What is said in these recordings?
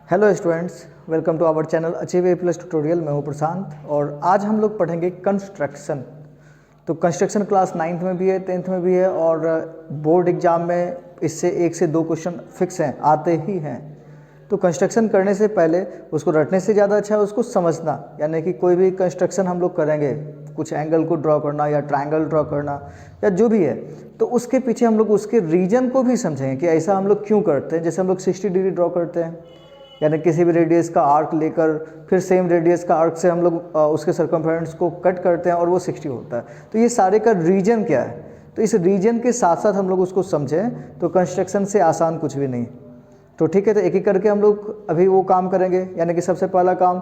Hello students, welcome to our channel achieve A plus tutorial. मैं हूं प्रशांत और आज हम लोग पढ़ेंगे कंस्ट्रक्शन। तो कंस्ट्रक्शन क्लास 9th में भी है, 10th में भी है और बोर्ड एग्जाम में इससे 1 से 2 क्वेश्चन फिक्स हैं, आते ही हैं। तो कंस्ट्रक्शन करने से पहले उसको रटने से ज़्यादा अच्छा है उसको समझना, यानी कि कोई भी कंस्ट्रक्शन हम लोग करेंगे, कुछ एंगल को ड्रॉ करना या ट्रायंगल ड्रॉ करना या जो भी है, तो उसके पीछे हम लोग उसके रीजन को भी समझेंगे कि ऐसा हम लोग क्यों करते हैं। जैसे हम लोग 60 डिग्री ड्रॉ करते हैं, यानी किसी भी रेडियस का आर्क लेकर फिर सेम रेडियस का आर्क से हम लोग उसके सर्कमफेरेंस को कट करते हैं और वो 60 होता है। तो ये सारे का रीजन क्या है, तो इस रीजन के साथ साथ हम लोग उसको समझें तो कंस्ट्रक्शन से आसान कुछ भी नहीं। तो ठीक है, तो एक एक करके हम लोग अभी वो काम करेंगे। यानी कि सबसे पहला काम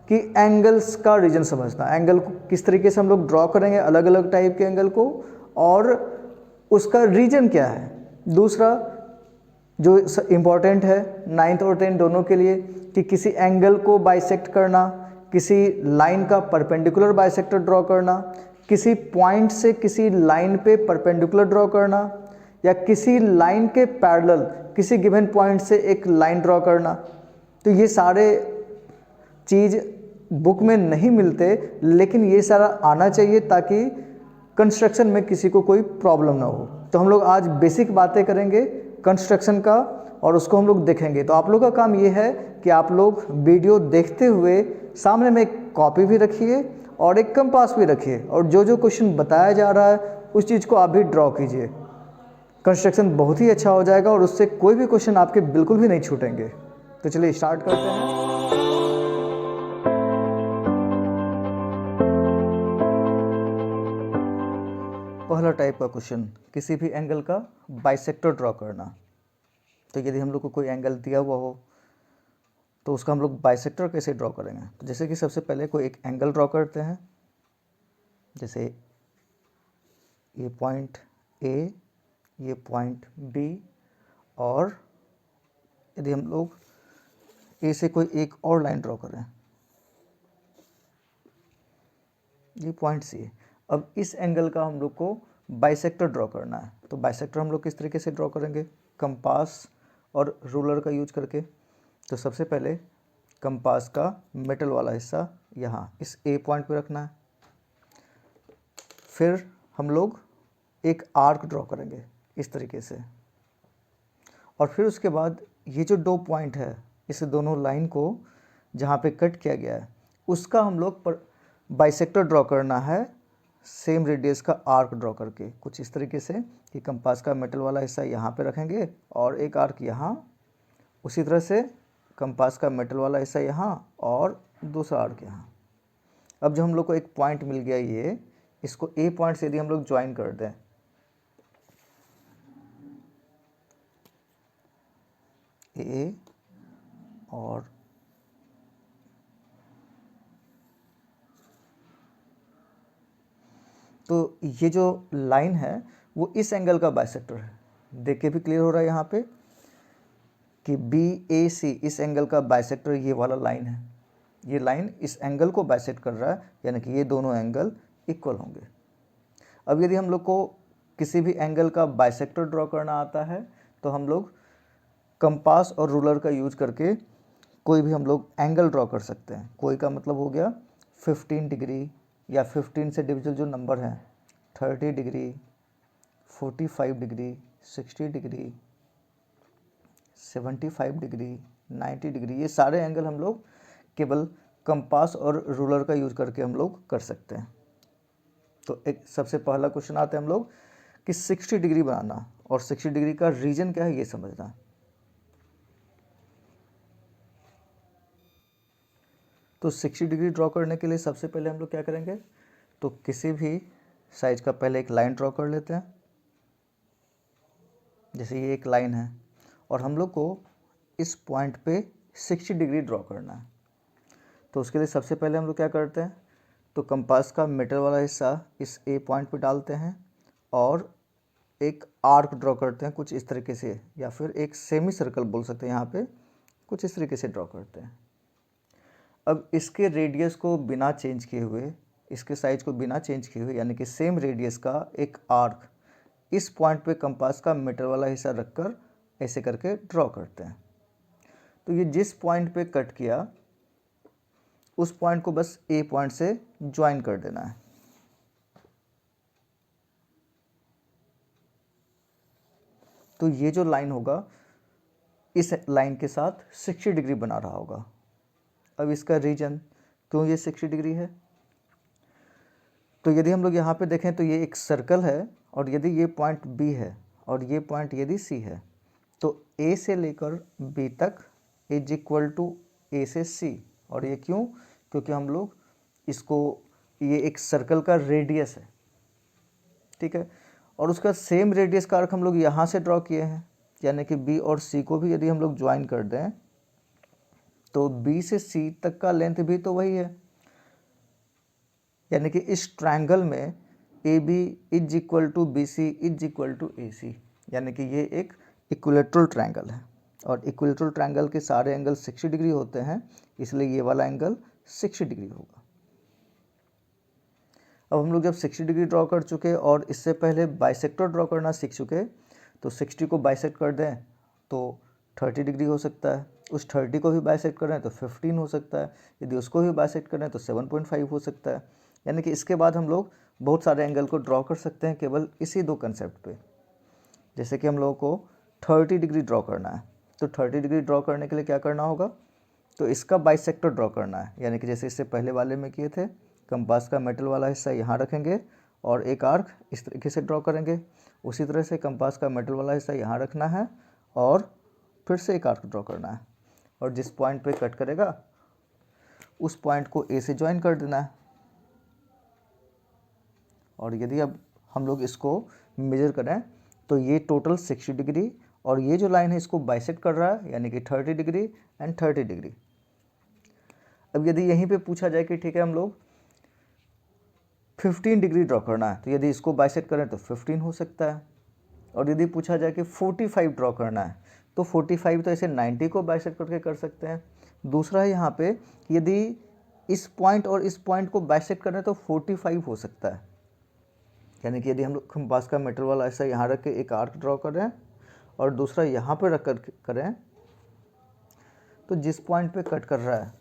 कि एंगल्स का रीजन समझना, एंगल को किस तरीके से हम लोग ड्रॉ करेंगे, अलग अलग टाइप के एंगल को, और उसका रीजन क्या है। दूसरा जो इम्पॉर्टेंट है 9th और 10th दोनों के लिए, कि किसी एंगल को बाइसेक्ट करना, किसी लाइन का परपेंडिकुलर बाइसेक्टर ड्रॉ करना, किसी पॉइंट से किसी लाइन पे परपेंडिकुलर ड्रॉ करना, या किसी लाइन के पैरेलल किसी गिवन पॉइंट से एक लाइन ड्रॉ करना। तो ये सारे चीज़ बुक में नहीं मिलते, लेकिन ये सारा आना चाहिए ताकि कंस्ट्रक्शन में किसी को कोई प्रॉब्लम ना हो। तो हम लोग आज बेसिक बातें करेंगे कंस्ट्रक्शन का और उसको हम लोग देखेंगे। तो आप लोग का काम ये है कि आप लोग वीडियो देखते हुए सामने में एक कॉपी भी रखिए और एक कंपास भी रखिए, और जो जो क्वेश्चन बताया जा रहा है उस चीज़ को आप भी ड्रॉ कीजिए। कंस्ट्रक्शन बहुत ही अच्छा हो जाएगा और उससे कोई भी क्वेश्चन आपके बिल्कुल भी नहीं छूटेंगे। तो चलिए स्टार्ट करते हैं। पहला टाइप का क्वेश्चन, किसी भी एंगल का बाइसेक्टर ड्रॉ करना। तो यदि हम लोग को कोई एंगल दिया हुआ हो तो उसका हम लोग बाइसेक्टर कैसे ड्रॉ करेंगे। तो जैसे कि सबसे पहले कोई एक एंगल ड्रॉ करते हैं, जैसे ये पॉइंट ए, ये पॉइंट बी, और यदि हम लोग ए से कोई एक और लाइन ड्रॉ करें, ये पॉइंट सी है। अब इस एंगल का हम लोग को बाइसेक्टर ड्रॉ करना है। तो बाइसेक्टर हम लोग किस तरीके से ड्रॉ करेंगे, कंपास और रूलर का यूज करके। तो सबसे पहले कंपास का मेटल वाला हिस्सा यहाँ इस ए पॉइंट पे रखना है। फिर हम लोग एक आर्क ड्रॉ करेंगे इस तरीके से, और फिर उसके बाद ये जो 2 पॉइंट है, इस दोनों लाइन को जहाँ पे कट किया गया है उसका हम लोग बाइसेक्टर ड्रॉ करना है, सेम रेडियस का आर्क ड्रॉ करके कुछ इस तरीके से कि कंपास का मेटल वाला हिस्सा यहाँ पे रखेंगे और एक आर्क यहाँ, उसी तरह से कंपास का मेटल वाला हिस्सा यहाँ और दूसरा आर्क यहाँ। अब जो हम लोग को एक पॉइंट मिल गया, ये इसको ए पॉइंट से यदि हम लोग ज्वाइन कर दें, ए और तो ये जो लाइन है वो इस एंगल का बाइसेक्टर है। देख के भी क्लियर हो रहा है यहाँ पे कि बी ए सी इस एंगल का बाइसेक्टर ये वाला लाइन है। ये लाइन इस एंगल को बाइसेक्ट कर रहा है, यानी कि ये दोनों एंगल इक्वल होंगे। अब यदि हम लोग को किसी भी एंगल का बाइसेक्टर ड्रॉ करना आता है तो हम लोग कंपास और रूलर का यूज करके कोई भी हम लोग एंगल ड्रॉ कर सकते हैं। कोई का मतलब हो गया 15 डिग्री, या 15 से डिविजिबल जो नंबर हैं 30 degree, 45 degree, 60 degree, 75 degree, 90 degree. ये सारे एंगल हम लोग केवल कंपास और रूलर का यूज करके हम लोग कर सकते हैं। तो एक सबसे पहला क्वेश्चन आता है हम लोग कि 60 डिग्री बनाना, और 60 डिग्री का रीजन क्या है ये समझना। तो 60 डिग्री ड्रॉ करने के लिए सबसे पहले हम लोग क्या करेंगे, तो किसी भी साइज का पहले एक लाइन ड्रॉ कर लेते हैं। जैसे ये एक लाइन है और हम लोग को इस पॉइंट पे 60 डिग्री ड्रॉ करना है। तो उसके लिए सबसे पहले हम लोग क्या करते हैं, तो कंपास का मेटल वाला हिस्सा इस ए पॉइंट पे डालते हैं और एक आर्क ड्रॉ करते हैं कुछ इस तरीके से, या फिर एक सेमी सर्कल बोल सकते हैं, यहाँ पे कुछ इस तरीके से ड्रॉ करते हैं। अब इसके रेडियस को बिना चेंज किए हुए, इसके साइज को बिना चेंज किए हुए, यानी कि सेम रेडियस का एक आर्क इस पॉइंट पे कंपास का मेटल वाला हिस्सा रखकर ऐसे करके ड्रॉ करते हैं। तो ये जिस पॉइंट पे कट किया उस पॉइंट को बस ए पॉइंट से ज्वाइन कर देना है। तो ये जो लाइन होगा इस लाइन के साथ 60 डिग्री बना रहा होगा। अब इसका रीजन क्यों ये 60 डिग्री है, तो यदि हम लोग यहाँ पे देखें तो ये एक सर्कल है और यदि ये पॉइंट बी है और ये पॉइंट यदि सी है तो ए से लेकर बी तक इज इक्वल टू ए से सी। और ये क्यों, क्योंकि हम लोग इसको, ये एक सर्कल का रेडियस है, ठीक है। और उसका सेम रेडियस का आर्क हम लोग यहाँ से ड्रॉ किए हैं, यानी कि बी और सी को भी यदि हम लोग ज्वाइन कर दें तो बी से सी तक का लेंथ भी तो वही है, यानी कि इस ट्रायंगल में A B is equal to B C is equal to A C, यानी कि ये एक इक्विलेटरल ट्रायंगल है। और इक्विलेटरल ट्रायंगल के सारे एंगल 60 डिग्री होते हैं, इसलिए ये वाला एंगल 60 डिग्री होगा। अब हम लोग जब 60 डिग्री ड्रॉ कर चुके और इससे पहले बाइसेक्टर ड्रॉ करना सीख चुके, तो 60 को बाइसेक्ट कर दें तो 30 डिग्री हो सकता है, उस 30 को भी बाइसेक्ट करें तो 15 हो सकता है, यदि उसको भी बाइसेक्ट करें तो 7.5 हो सकता है। यानी कि इसके बाद हम लोग बहुत सारे एंगल को ड्रॉ कर सकते हैं केवल इसी दो कंसेप्ट पे। जैसे कि हम लोगों को 30 डिग्री ड्रॉ करना है, तो 30 डिग्री ड्रॉ करने के लिए क्या करना होगा, तो इसका बाइसेक्टर ड्रॉ करना है। यानी कि जैसे इससे पहले वाले में किए थे, कंपास का मेटल वाला हिस्सा यहाँ रखेंगे और एक आर्क इस तरीके से ड्रॉ करेंगे। उसी तरह से कंपास का मेटल वाला हिस्सा यहाँ रखना है और फिर से एक आर्क ड्रॉ करना है, और जिस पॉइंट पे कट करेगा उस पॉइंट को ए से ज्वाइन कर देना है। और यदि अब हम लोग इसको मेजर करें तो ये टोटल 60 डिग्री और ये जो लाइन है इसको बाइसेक्ट कर रहा है, यानी कि 30 डिग्री एंड 30 डिग्री। अब यदि यहीं पे पूछा जाए कि ठीक है हम लोग 15 डिग्री ड्रॉ करना है, तो यदि इसको बाइसेक्ट करें तो 15 हो सकता है। और यदि पूछा जाए कि 45 ड्रॉ करना है तो 45 तो ऐसे 90 को बाइसेक्ट करके कर सकते हैं। दूसरा है यहाँ पे यदि इस पॉइंट और इस पॉइंट को बाइसेक्ट करें तो 45 हो सकता है, यानी कि यदि हम लोग कंपास का मेटल वाला ऐसा यहाँ रख के एक आर्क ड्रॉ करें और दूसरा यहाँ पे रख कर करें, तो जिस पॉइंट पे कट कर रहा है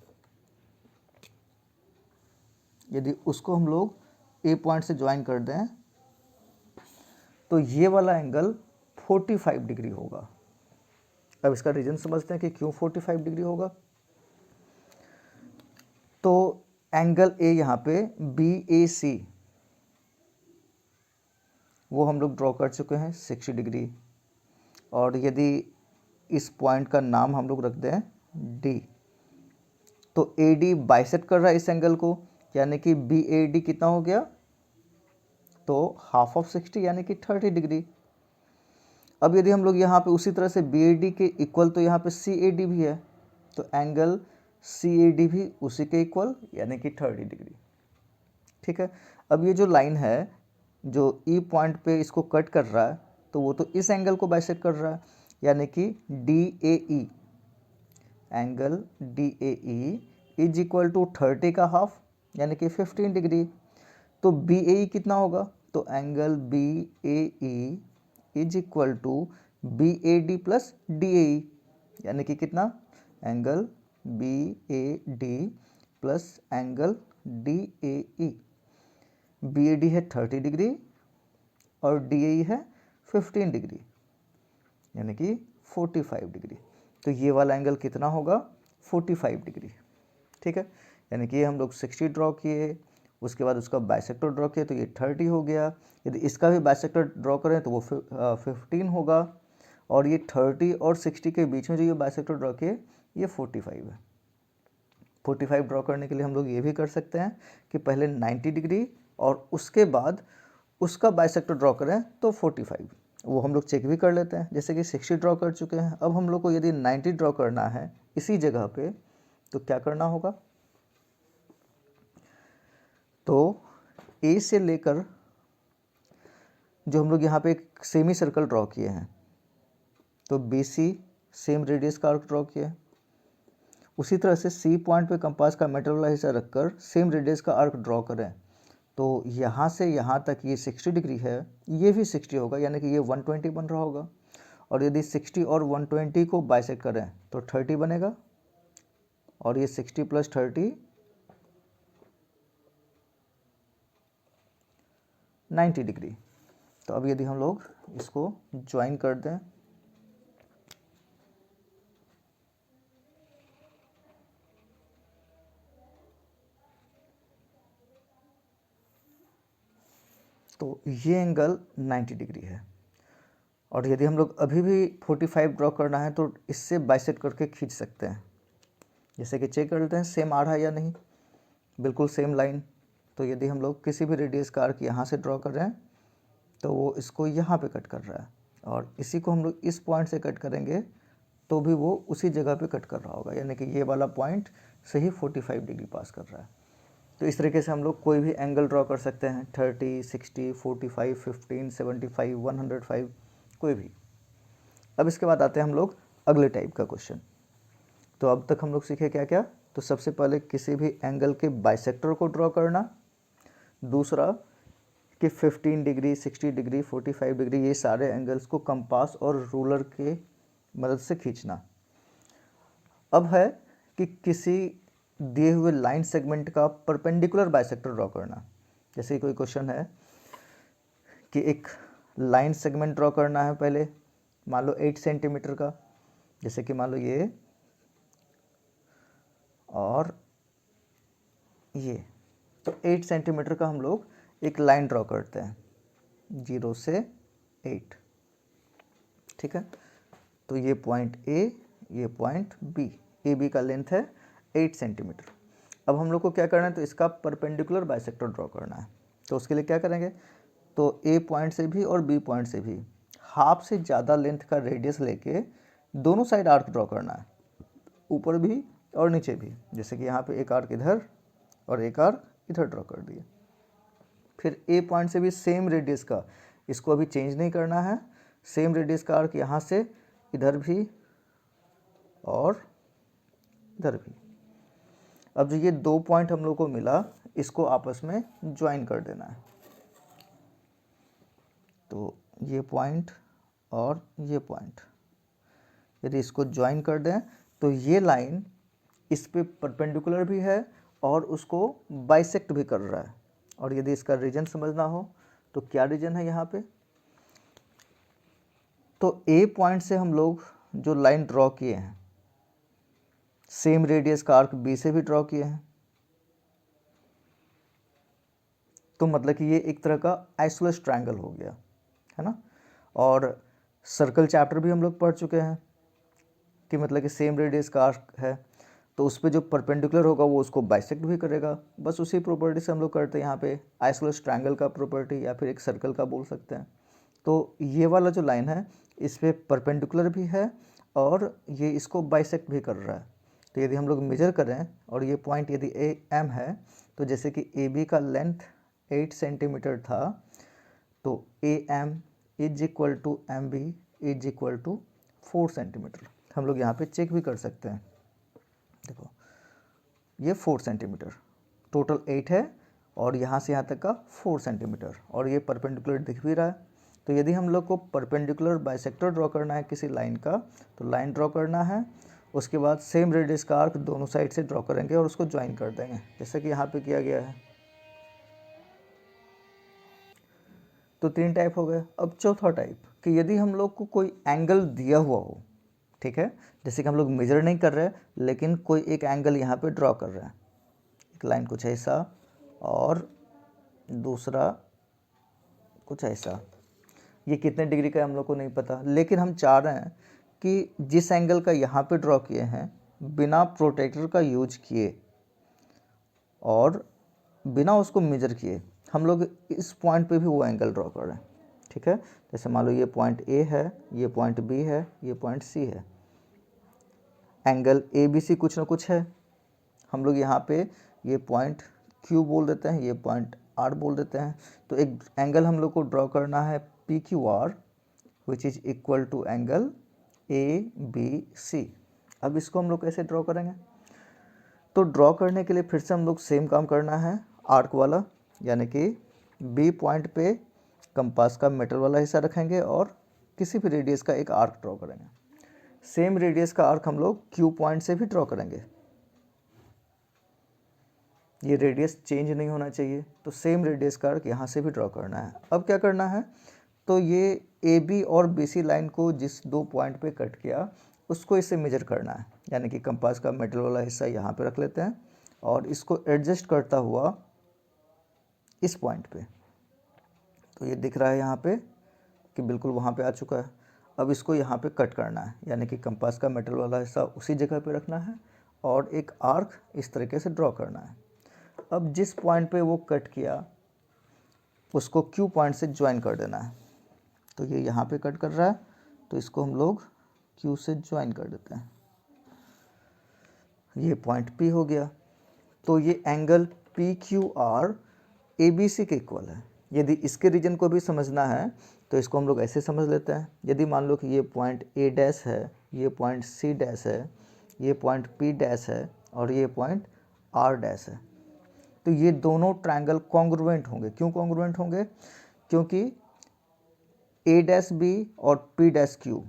यदि उसको हम लोग ए पॉइंट से ज्वाइन कर दें तो ये वाला एंगल 45 डिग्री होगा। अब इसका रीजन समझते हैं कि क्यों 45 डिग्री होगा। तो एंगल ए यहाँ पे बी ए सी वो हम लोग ड्रॉ कर चुके हैं 60 डिग्री, और यदि इस पॉइंट का नाम हम लोग रख दें डी, तो ए डी बाइसेक्ट कर रहा है इस एंगल को, यानी कि बी ए डी कितना हो गया, तो हाफ ऑफ 60 यानी कि 30 डिग्री। अब यदि हम लोग यहाँ पे उसी तरह से बी ए डी के इक्वल, तो यहाँ पे सी ए डी भी है, तो एंगल सी ए डी भी उसी के इक्वल यानी कि 30 डिग्री, ठीक है। अब ये जो लाइन है जो ई पॉइंट पे इसको कट कर रहा है, तो वो तो इस एंगल को बाइसेक्ट कर रहा है, यानी कि D A E, angle D A E is equal to 30 का हाफ यानी कि 15 डिग्री। तो बी ए ई कितना होगा, तो angle B A E is equal to B A D plus D A E, यानी कि कितना, angle B A D plus angle D A E. B A D है 30 डिग्री और डी ए ई है 15 degree, यानी कि 45 डिग्री। तो ये वाला एंगल कितना होगा, 45 डिग्री, ठीक है। यानी कि हम लोग 60 ड्रॉ किए, उसके बाद उसका बाइसेक्टर ड्रॉ किया तो ये 30 हो गया। यदि इसका भी बाइसेक्टर ड्रॉ करें तो वो 15 होगा, और ये 30 और 60 के बीच में जो ये बाइसेक्टर ड्रॉ किए ये 45 है। 45 ड्रॉ करने के लिए हम लोग ये भी कर सकते हैं कि पहले 90 डिग्री और उसके बाद उसका बाइसेक्टर ड्रॉ करें तो 45, वो हम लोग चेक भी कर लेते हैं। जैसे कि 60 ड्रॉ कर चुके हैं, अब हम लोग को यदि 90 ड्रॉ करना है इसी जगह पे, तो क्या करना होगा, तो ए से लेकर जो हम लोग यहाँ पे एक सेमी सर्कल ड्रॉ किए हैं, तो बी सी सेम रेडियस का आर्क ड्रॉ किया है। उसी तरह से सी पॉइंट पे कंपास का मेटल वाला हिस्सा रखकर सेम रेडियस का आर्क ड्रॉ करें, तो यहाँ से यहाँ तक ये 60 डिग्री है, ये भी 60 होगा, यानी कि ये 120 बन रहा होगा। और यदि 60 और 120 को बाइसेक्ट करें तो 30 बनेगा, और ये 60 प्लस 30 90 डिग्री। तो अब यदि हम लोग इसको ज्वाइन कर दें तो ये एंगल 90 डिग्री है। और यदि हम लोग अभी भी 45 ड्रॉ करना है तो इससे बाइसेक्ट करके खींच सकते हैं। जैसे कि चेक कर लेते हैं सेम आ रहा है या नहीं, बिल्कुल सेम लाइन। तो यदि हम लोग किसी भी रेडियस का आर्क यहाँ से ड्रॉ कर रहे हैं तो वो इसको यहाँ पे कट कर रहा है, और इसी को हम लोग इस पॉइंट से कट करेंगे तो भी वो उसी जगह पे कट कर रहा होगा, यानी कि ये वाला पॉइंट से ही 45 डिग्री पास कर रहा है। तो इस तरीके से हम लोग कोई भी एंगल ड्रॉ कर सकते हैं, 30, 60, 45, 15, 75, 105, कोई भी। अब इसके बाद आते हैं हम लोग अगले टाइप का क्वेश्चन। तो अब तक हम लोग सीखे क्या क्या, तो सबसे पहले किसी भी एंगल के बाइसेक्टर को ड्रॉ करना, दूसरा कि 15 डिग्री, 60 डिग्री, 45 डिग्री ये सारे एंगल्स को कंपास और रूलर के मदद से खींचना। अब है कि किसी दिए हुए लाइन सेगमेंट का परपेंडिकुलर बाइसेक्टर ड्रॉ करना। जैसे कोई क्वेश्चन है कि एक लाइन सेगमेंट ड्रॉ करना है, पहले मान लो 8 सेंटीमीटर का, जैसे कि मान लो ये और ये, तो 8 सेंटीमीटर का हम लोग एक लाइन ड्रॉ करते हैं 0 से 8, ठीक है। तो ये पॉइंट ए, ये पॉइंट बी, ए बी का लेंथ है 8 सेंटीमीटर। अब हम लोग को क्या करना है, तो इसका परपेंडिकुलर बाइसेक्टर ड्रॉ करना है। तो उसके लिए क्या करेंगे, तो ए पॉइंट से भी और बी पॉइंट से भी हाफ से ज़्यादा लेंथ का रेडियस लेके दोनों साइड आर्क ड्रॉ करना है, ऊपर भी और नीचे भी। जैसे कि यहाँ पे एक आर्क इधर और एक आर्क इधर ड्रॉ कर दिए। फिर ए पॉइंट से भी सेम रेडियस का, इसको अभी चेंज नहीं करना है, सेम रेडियस का आर्क यहाँ से इधर भी और इधर भी। अब जो ये दो पॉइंट हम लोग को मिला, इसको आपस में ज्वाइन कर देना है। तो ये पॉइंट और ये पॉइंट यदि इसको ज्वाइन कर दें तो ये लाइन इस पे परपेंडिकुलर भी है और उसको बाइसेक्ट भी कर रहा है। और यदि इसका रीजन समझना हो तो क्या रीजन है यहाँ पे, तो ए पॉइंट से हम लोग जो लाइन ड्रॉ किए हैं, सेम रेडियस का आर्क बी से भी ड्रॉ किए हैं, तो मतलब कि ये एक तरह का आइसोलेस ट्रायंगल हो गया, है ना। और सर्कल चैप्टर भी हम लोग पढ़ चुके हैं कि मतलब कि सेम रेडियस का आर्क है तो उस पर जो परपेंडिकुलर होगा वो उसको बाइसेक्ट भी करेगा। बस उसी प्रॉपर्टी से हम लोग करते हैं यहाँ पे, आइसोलेस ट्रायंगल का प्रॉपर्टी या फिर एक सर्कल का बोल सकते हैं। तो ये वाला जो लाइन है इस पर परपेंडिकुलर भी है और ये इसको बाइसेक्ट भी कर रहा है। तो यदि हम लोग मेजर करें और ये पॉइंट यदि ए एम है, तो जैसे कि ए बी का लेंथ 8 सेंटीमीटर था, तो A M is equal to M B is equal to 4 centimetre. हम लोग यहाँ पे चेक भी कर सकते हैं, देखो ये 4 सेंटीमीटर, टोटल 8 है और यहाँ से यहाँ तक का 4 सेंटीमीटर, और ये परपेंडिकुलर दिख भी रहा है। तो यदि हम लोग को परपेंडिकुलर बाइसेक्टर ड्रॉ करना है किसी लाइन का, तो लाइन ड्रॉ करना है, उसके बाद सेम रेडियस का आर्क दोनों साइड से ड्रॉ करेंगे और उसको ज्वाइन कर देंगे, जैसे कि यहाँ पे किया गया है। तो 3 टाइप हो गए। अब चौथा टाइप कि यदि हम लोग को कोई एंगल दिया हुआ हो, ठीक है, जैसे कि हम लोग मेजर नहीं कर रहे लेकिन कोई एक एंगल यहाँ पे ड्रॉ कर रहे हैं, एक लाइन कुछ ऐसा और दूसरा कुछ ऐसा, ये कितने डिग्री का है हम लोग को नहीं पता, लेकिन हम चाह रहे हैं कि जिस एंगल का यहाँ पे ड्रॉ किए हैं बिना प्रोटेक्टर का यूज किए और बिना उसको मेजर किए हम लोग इस पॉइंट पे भी वो एंगल ड्रॉ कर रहे हैं, ठीक है। जैसे मान लो ये पॉइंट ए है, ये पॉइंट बी है, ये पॉइंट सी है, एंगल ए बी सी कुछ ना कुछ है। हम लोग यहाँ पे ये पॉइंट क्यू बोल देते हैं, ये पॉइंट आर बोल देते हैं। तो एक एंगल हम लोग को ड्रॉ करना है P Q R which is equal to angle A B C. अब इसको हम लोग कैसे ड्रॉ करेंगे, तो ड्रॉ करने के लिए फिर से हम लोग सेम काम करना है आर्क वाला, यानी कि बी पॉइंट पे कंपास का मेटल वाला हिस्सा रखेंगे और किसी भी रेडियस का एक आर्क ड्रॉ करेंगे। सेम रेडियस का आर्क हम लोग क्यू पॉइंट से भी ड्रॉ करेंगे। ये रेडियस चेंज नहीं होना चाहिए, तो सेम रेडियस का आर्क यहाँ से भी ड्रॉ करना है। अब क्या करना है, तो ये ए बी और बी सी लाइन को जिस 2 पॉइंट पे कट किया उसको इससे मेजर करना है, यानी कि कंपास का मेटल वाला हिस्सा यहाँ पे रख लेते हैं और इसको एडजस्ट करता हुआ इस पॉइंट पे, तो ये दिख रहा है यहाँ पे कि बिल्कुल वहाँ पे आ चुका है। अब इसको यहाँ पे कट करना है, यानी कि कंपास का मेटल वाला हिस्सा उसी जगह पे रखना है और एक आर्क इस तरीके से ड्रॉ करना है। अब जिस पॉइंट पे वो कट किया उसको क्यू पॉइंट से ज्वाइन कर देना है। तो ये यहाँ पे कट कर रहा है, तो इसको हम लोग क्यू से ज्वाइन कर देते हैं। ये पॉइंट पी हो गया। तो ये angle P Q R A B C के इक्वल है। यदि इसके रीजन को भी समझना है तो इसको हम लोग ऐसे समझ लेते हैं। यदि मान लो कि ये पॉइंट ए डैश है, ये पॉइंट सी डैश है, ये पॉइंट पी डैश है और ये पॉइंट आर डैश है, तो ये दोनों ट्रायंगल कॉन्ग्रुएंट होंगे। क्यों कॉन्ग्रुएंट होंगे? क्योंकि ए डैश बी और P dash Q,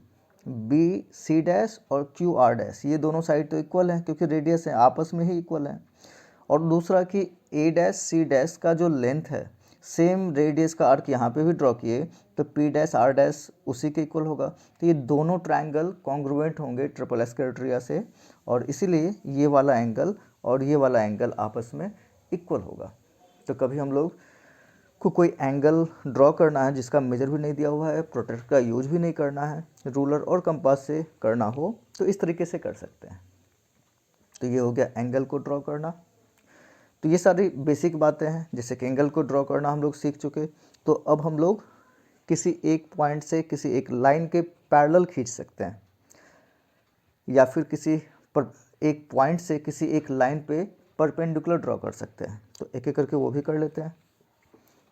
B C dash और क्यू आर डैश, ये दोनों साइड तो इक्वल हैं क्योंकि रेडियस है, आपस में ही इक्वल हैं। और दूसरा कि ए डैश सी डैश का जो लेंथ है, सेम रेडियस का आर्क यहाँ पे भी ड्रॉ किए तो पी डैश आर डैश उसी के इक्वल होगा। तो ये दोनों ट्रायंगल कॉन्ग्रुएंट होंगे ट्रिपल एस क्राइटेरिया से, और इसीलिए ये वाला एंगल और ये वाला एंगल आपस में इक्वल होगा। तो कभी हम लोग को कोई एंगल ड्रॉ करना है जिसका मेजर भी नहीं दिया हुआ है, प्रोट्रैक्टर का यूज भी नहीं करना है, रूलर और कंपास से करना हो तो इस तरीके से कर सकते हैं। तो ये हो गया एंगल को ड्रॉ करना। तो ये सारी बेसिक बातें हैं, जैसे कि एंगल को ड्रॉ करना हम लोग सीख चुके। तो अब हम लोग किसी एक पॉइंट से किसी एक लाइन के पैरेलल खींच सकते हैं, या फिर एक पॉइंट से किसी एक लाइन पे परपेंडिकुलर ड्रॉ कर सकते हैं। तो एक एक करके वो भी कर लेते हैं।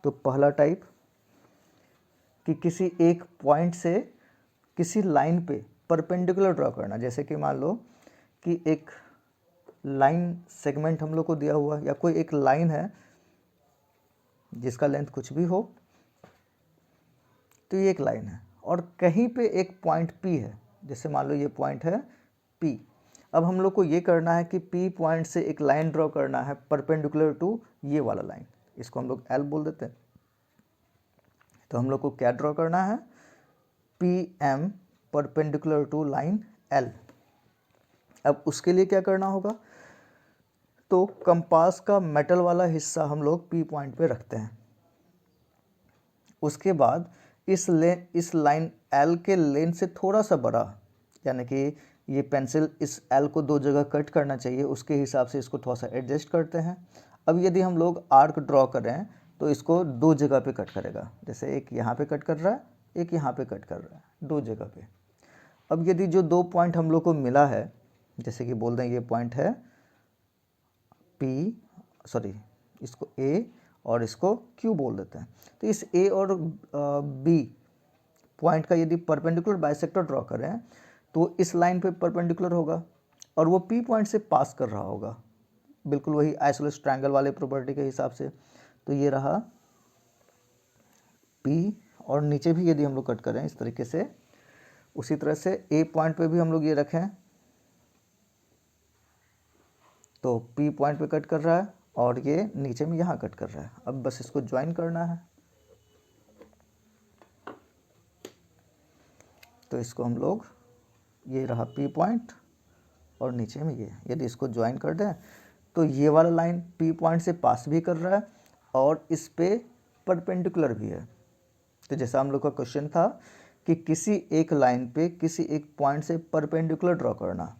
तो पहला टाइप कि किसी एक पॉइंट से किसी लाइन पे परपेंडिकुलर ड्रॉ करना। जैसे कि मान लो कि एक लाइन सेगमेंट हम लोग को दिया हुआ, या कोई एक लाइन है जिसका लेंथ कुछ भी हो, तो ये एक लाइन है और कहीं पे एक पॉइंट P है। जैसे मान लो ये पॉइंट है P। अब हम लोग को ये करना है कि P पॉइंट से एक लाइन ड्रॉ करना है परपेंडिकुलर टू ये वाला लाइन, इसको हम लोग L बोल देते हैं। तो हम लोग को क्या ड्रॉ करना है, PM perpendicular to line L। अब उसके लिए क्या करना होगा, तो कंपास का मेटल वाला हिस्सा हम लोग P पॉइंट पे रखते हैं। उसके बाद इस लाइन L के लेंथ से थोड़ा सा बड़ा, यानी कि ये पेंसिल इस L को 2 जगह कट करना चाहिए, उसके हिसाब से इसको थोड़ा सा एडजस्ट करते हैं। अब यदि हम लोग आर्क ड्रॉ करें तो इसको 2 जगह पे कट करेगा। जैसे एक यहाँ पे कट कर रहा है, एक यहाँ पे कट कर रहा है, 2 जगह पे। अब यदि जो 2 पॉइंट हम लोग को मिला है, जैसे कि बोल दें ये पॉइंट है इसको A और इसको Q बोल देते हैं। तो इस A और B पॉइंट का यदि परपेंडिकुलर बाइसेक्टर ड्रॉ करें तो इस लाइन पे परपेंडिकुलर होगा और वो P पॉइंट से पास कर रहा होगा, बिल्कुल वही आइसोलेस ट्रायंगल वाले प्रॉपर्टी के हिसाब से। तो ये रहा P, और नीचे भी यदि हम लोग कट करें इस तरीके से, उसी तरह से A पॉइंट पे भी हम लोग ये रखें तो P पॉइंट पे कट कर रहा है और ये नीचे में यहाँ कट कर रहा है। अब बस इसको ज्वाइन करना है। तो इसको हम लोग, ये रहा P पॉइंट और नीचे में ये, यदि इसको ज्वाइन कर दें तो ये वाला लाइन P पॉइंट से पास भी कर रहा है और इस पे परपेंडिकुलर भी है। तो जैसा हम लोग का क्वेश्चन था कि किसी एक लाइन पे किसी एक पॉइंट से परपेंडिकुलर ड्रॉ करना,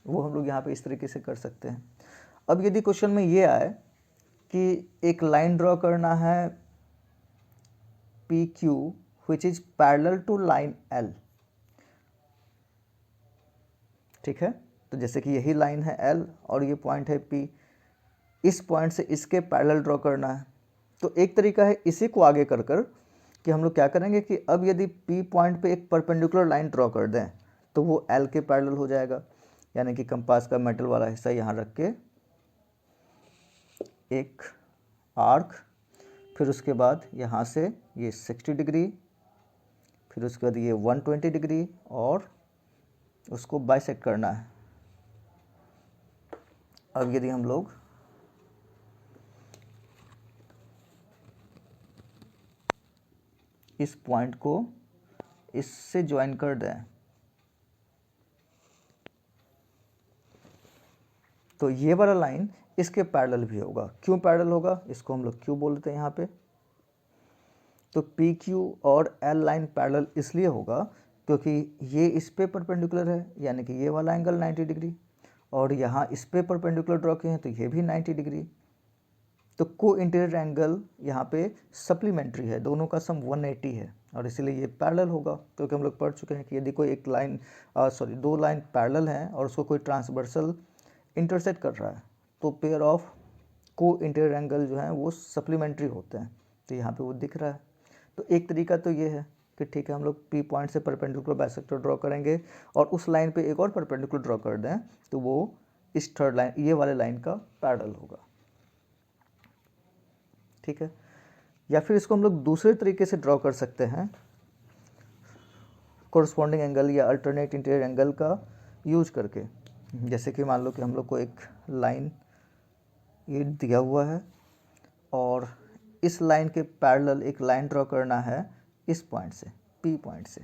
वो हम लोग यहाँ पे इस तरीके से कर सकते हैं। अब यदि क्वेश्चन में ये आए कि एक लाइन ड्रॉ करना है PQ which is parallel to line L, ठीक है। तो जैसे कि यही लाइन है L और ये पॉइंट है P, इस पॉइंट से इसके पैरेलल ड्रॉ करना है। तो एक तरीका है इसी को आगे कर कि हम लोग क्या करेंगे कि अब यदि P पॉइंट पे एक परपेंडिकुलर लाइन ड्रॉ कर दें तो वो L के पैरेलल हो जाएगा, यानी कि कंपास का मेटल वाला हिस्सा यहाँ रख के एक आर्क, फिर उसके बाद यहाँ से ये 60 डिग्री, फिर उसके बाद ये 120 डिग्री और उसको बाइसेक्ट करना है। अब यदि हम लोग इस पॉइंट को इससे ज्वाइन कर दें तो ये वाला लाइन इसके पैरेलल भी होगा। क्यों पैरेलल होगा, इसको हम लोग क्यों बोलते हैं यहाँ पे। तो पी क्यू और एल लाइन पैरेलल इसलिए होगा क्योंकि ये इस पे परपेंडिकुलर है, यानी कि ये वाला एंगल 90 डिग्री, और यहाँ इस पे परपेंडिकुलर ड्रॉ किए हैं तो ये भी 90 डिग्री। तो को इंटीरियर एंगल यहाँ पे सप्लीमेंट्री है, दोनों का सम 180 है और इसीलिए ये पैरेलल होगा। क्योंकि हम लोग पढ़ चुके हैं कि यदि कोई एक लाइन दो लाइन पैरेलल हैं और उसको कोई ट्रांसवर्सल इंटरसेक्ट कर रहा है तो पेयर ऑफ को इंटीरियर एंगल जो है वो सप्लीमेंट्री होते हैं। तो यहाँ पे वो दिख रहा है। तो एक तरीका तो ये है कि ठीक है, हम लोग पी पॉइंट से परपेंडिकुलर बाइसेक्टर ड्रॉ करेंगे और उस लाइन पे एक और परपेंडिकुलर ड्रॉ कर दें तो वो इस थर्ड लाइन, ये वाले लाइन का पैरेलल होगा। ठीक है, या फिर इसको हम लोग दूसरे तरीके से ड्रॉ कर सकते हैं, कोरस्पॉन्डिंग एंगल या अल्टरनेट इंटीरियर एंगल का यूज करके। जैसे कि मान लो कि हम लोग को एक लाइन ये दिया हुआ है और इस लाइन के पैरेलल एक लाइन ड्रॉ करना है इस पॉइंट से, पी पॉइंट से।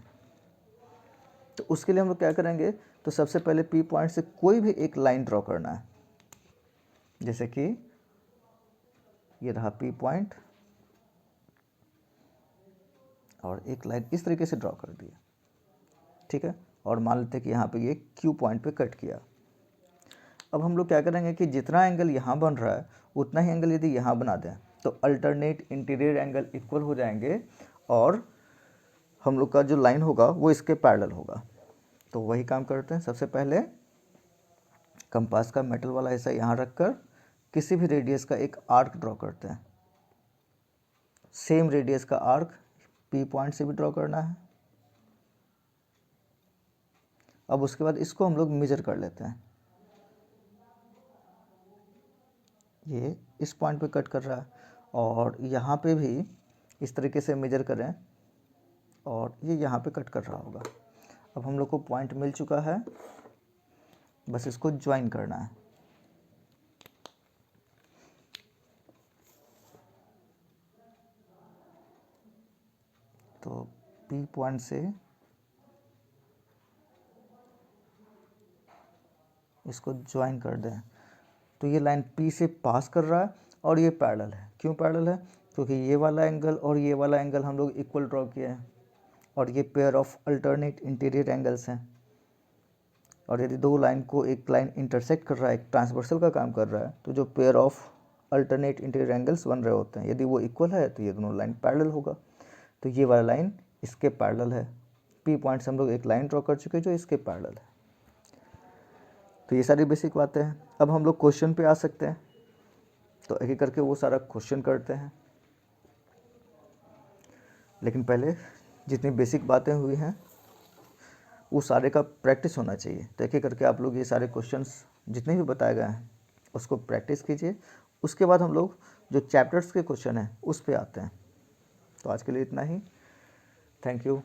तो उसके लिए हम लोग क्या करेंगे, तो सबसे पहले पी पॉइंट से कोई भी एक लाइन ड्रॉ करना है। जैसे कि ये रहा पी पॉइंट और एक लाइन इस तरीके से ड्रॉ कर दिया। ठीक है, और मान लेते हैं कि यहाँ पे ये क्यू पॉइंट पे कट किया। अब हम लोग क्या करेंगे कि जितना एंगल यहाँ बन रहा है उतना ही एंगल यदि यहाँ बना दें तो अल्टरनेट इंटीरियर एंगल इक्वल हो जाएंगे और हम लोग का जो लाइन होगा वो इसके पैरेलल होगा। तो वही काम करते हैं। सबसे पहले कंपास का मेटल वाला हिस्सा यहाँ रखकर किसी भी रेडियस का एक आर्क ड्रॉ करते हैं। सेम रेडियस का आर्क पी पॉइंट से भी ड्रॉ करना है। अब उसके बाद इसको हम लोग मेजर कर लेते हैं। ये इस पॉइंट पे कट कर रहा है और यहाँ पे भी इस तरीके से मेजर करें और ये यहाँ पे कट कर रहा होगा। अब हम लोग को पॉइंट मिल चुका है, बस इसको ज्वाइन करना है। तो पी पॉइंट से इसको ज्वाइन कर दें तो ये लाइन पी से पास कर रहा है और ये पैरेलल है। क्यों पैरेलल है, क्योंकि ये वाला एंगल और ये वाला एंगल हम लोग इक्वल ड्रॉ किए हैं और ये pair of alternate interior angles हैं। और यदि दो लाइन को एक लाइन इंटरसेक्ट कर रहा है, एक ट्रांसवर्सल का काम कर रहा है, तो जो pair of alternate interior angles बन रहे होते हैं यदि वो इक्वल है तो ये दोनों लाइन पैरेलल होगा। तो ये वाला लाइन इसके पैरेलल है। पी पॉइंट से हम लोग एक लाइन ड्रॉ कर चुके हैं जो इसके पैरेलल है। तो ये सारी बेसिक बातें हैं। अब हम लोग क्वेश्चन पे आ सकते हैं। तो एक एक करके वो सारा क्वेश्चन करते हैं, लेकिन पहले जितनी बेसिक बातें हुई हैं वो सारे का प्रैक्टिस होना चाहिए। तो एक एक करके आप लोग ये सारे क्वेश्चंस जितने भी बताए गए हैं उसको प्रैक्टिस कीजिए। उसके बाद हम लोग जो चैप्टर्स के क्वेश्चन हैं उस पे आते हैं। तो आज के लिए इतना ही। Thank you.